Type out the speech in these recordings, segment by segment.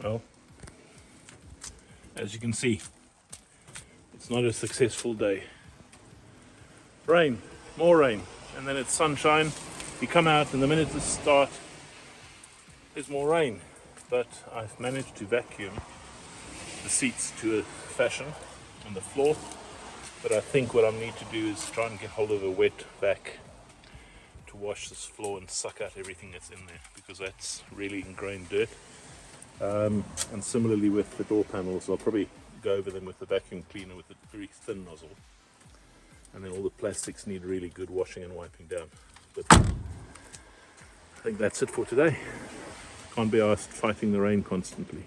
Well, as you can see, it's not a successful day. Rain, more rain, and then it's sunshine. You come out and the minute it starts, there's more rain. But I've managed to vacuum the seats to a fashion on the floor. But I think what I need to do is try and get hold of a wet vac to wash this floor and suck out everything that's in there, because that's really ingrained dirt. And similarly with the door panels, I'll probably go over them with the vacuum cleaner with a very thin nozzle. And then all the plastics need really good washing and wiping down. But I think that's it for today. Can't be asked fighting the rain constantly.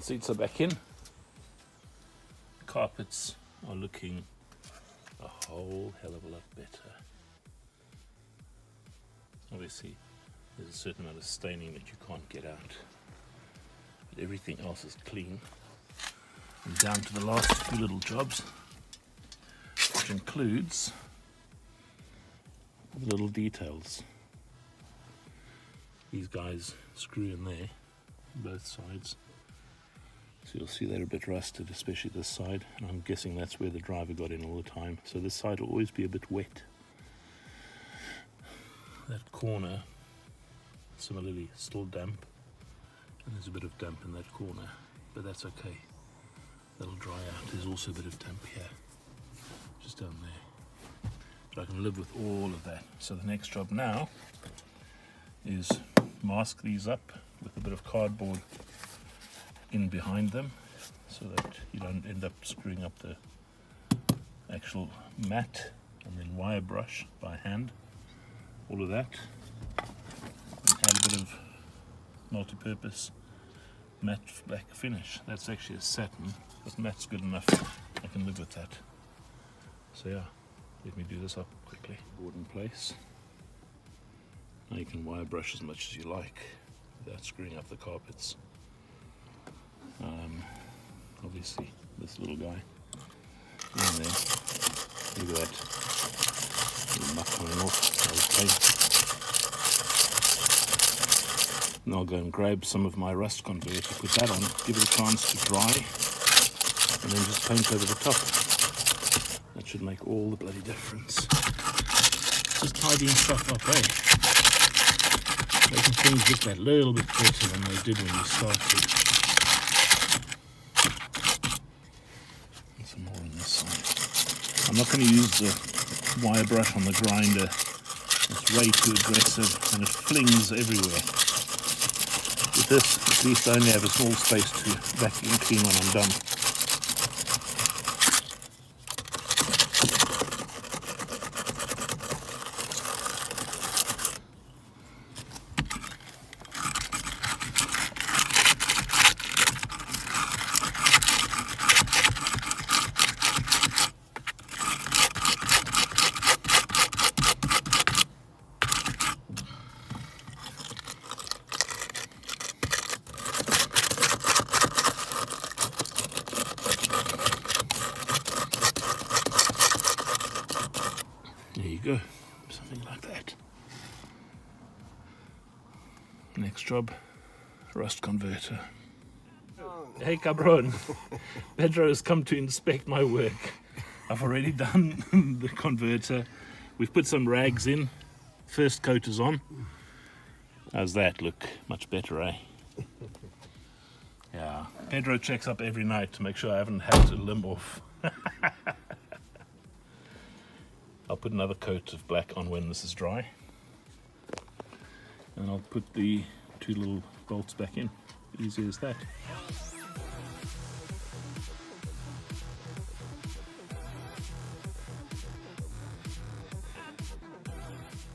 Seats are back in. Carpets are looking a whole hell of a lot better. Obviously, there's a certain amount of staining that you can't get out, but everything else is clean. And down to the last few little jobs, which includes all the little details. These guys screw in there, both sides. So you'll see they're a bit rusted, especially this side, and I'm guessing that's where the driver got in all the time. So this side will always be a bit wet. That corner, similarly, still damp, and there's a bit of damp in that corner, but that's okay. That'll dry out. There's also a bit of damp here, just down there. But I can live with all of that. So the next job now is mask these up with a bit of cardboard in behind them, so that you don't end up screwing up the actual mat, and then wire brush by hand all of that, and quite a bit of multi-purpose matte black finish. That's actually a satin, but matte's good enough. I can live with that. So yeah, let me do this up quickly. Board in place. Now you can wire brush as much as you like without screwing up the carpets. Obviously this little guy in there, look at that little muck coming off. Now I'll go and grab some of my rust converter, put that on, give it a chance to dry, and then just paint over the top. That should make all the bloody difference. Just tidying stuff up, eh? Making things just that little bit better than they did when you started. And some more on this side. I'm not going to use the wire brush on the grinder. It's way too aggressive and it flings everywhere. With this, at least I only have a small space to vacuum clean when I'm done. There you go, something like that. Next job, rust converter. Hey cabron, Pedro has come to inspect my work. I've already done the converter. We've put some rags in, first coat is on. How's that look? Much better, eh? Yeah, Pedro checks up every night to make sure I haven't hacked a limb off. I'll put another coat of black on when this is dry. And I'll put the two little bolts back in. Easy as that.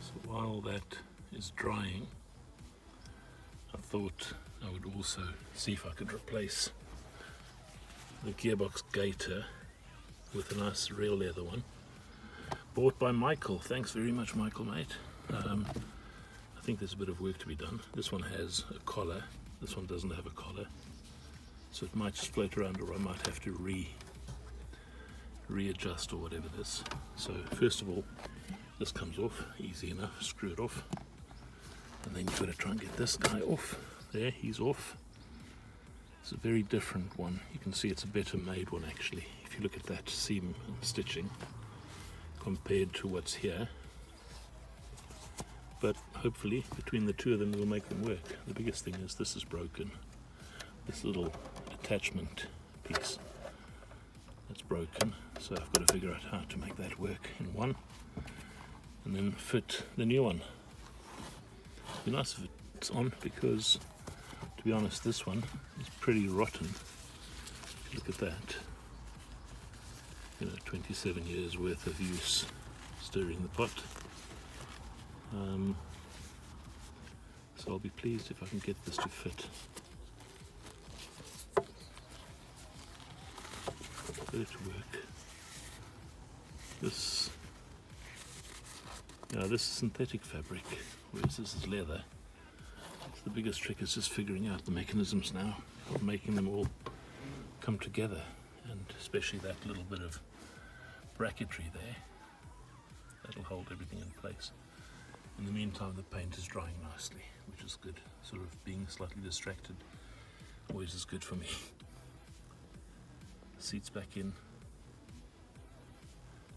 So while that is drying, I thought I would also see if I could replace the gearbox gaiter with a nice real leather one. Bought by Michael. Thanks very much, Michael, mate. I think there's a bit of work to be done. This one has a collar. This one doesn't have a collar. So it might just float around, or I might have to readjust or whatever it is. So first of all, this comes off. Easy enough. Screw it off. And then you've got to try and get this guy off. There, he's off. It's a very different one. You can see it's a better made one, actually. If you look at that seam and stitching compared to what's here, but hopefully between the two of them we'll make them work. The biggest thing is this is broken, this little attachment piece, that's broken, so I've got to figure out how to make that work in one and then fit the new one. It'd be nice if it's on, because to be honest this one is pretty rotten. Look at that. 27 years worth of use stirring the pot. So I'll be pleased if I can get this to fit. Get it to work. This is synthetic fabric, whereas this is leather. So the biggest trick is just figuring out the mechanisms now of making them all come together, and especially that little bit of bracketry there, that'll hold everything in place. In the meantime, the paint is drying nicely, which is good. Sort of being slightly distracted always is good for me. Seats back in,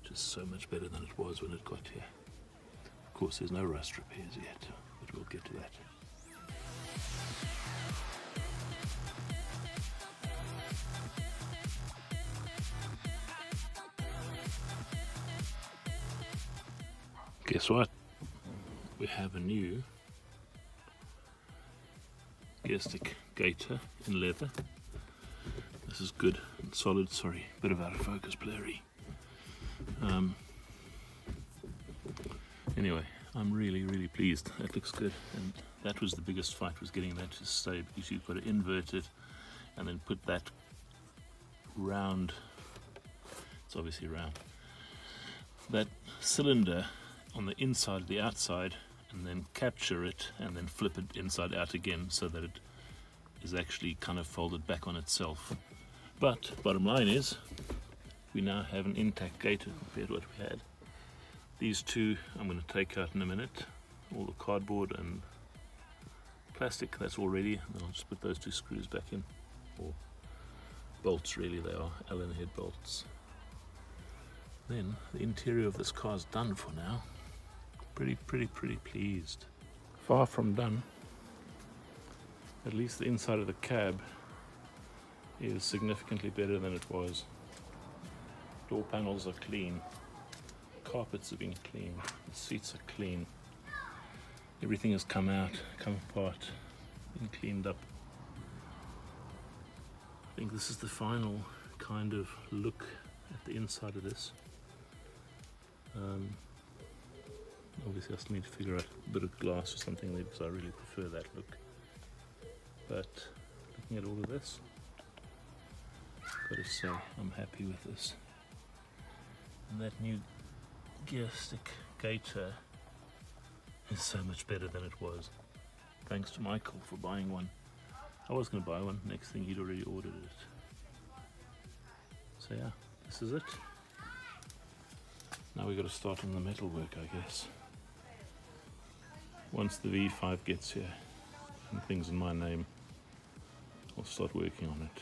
just so much better than it was when it got here. Of course there's no rust repairs yet, but we'll get to that. Guess what? We have a new gear stick gaiter in leather. This is good and solid. Sorry, bit of out of focus, blurry. Anyway, I'm really pleased. That looks good, and that was the biggest fight, was getting that to stay, because you've got to invert it and then put that round, it's obviously round, that cylinder on the inside of the outside, and then capture it and then flip it inside out again so that it is actually kind of folded back on itself. But bottom line is, we now have an intact gaiter compared to what we had. These two I'm going to take out in a minute, all the cardboard and plastic, that's all ready, and I'll just put those two screws back in, or bolts really, they are Allen head bolts. Then the interior of this car is done for now. Pretty pleased. Far from done. At least the inside of the cab is significantly better than it was. Door panels are clean, carpets have been cleaned, the seats are clean, everything has come out, come apart, been cleaned up. I think this is the final kind of look at the inside of this. Obviously I still need to figure out a bit of glass or something there, because I really prefer that look. But looking at all of this, I've got to say I'm happy with this. And that new gear stick gaiter is so much better than it was. Thanks to Michael for buying one. I was going to buy one, next thing he'd already ordered it. So yeah, this is it. Now we've got to start on the metal work, I guess. Once the V5 gets here and things in my name, I'll start working on it.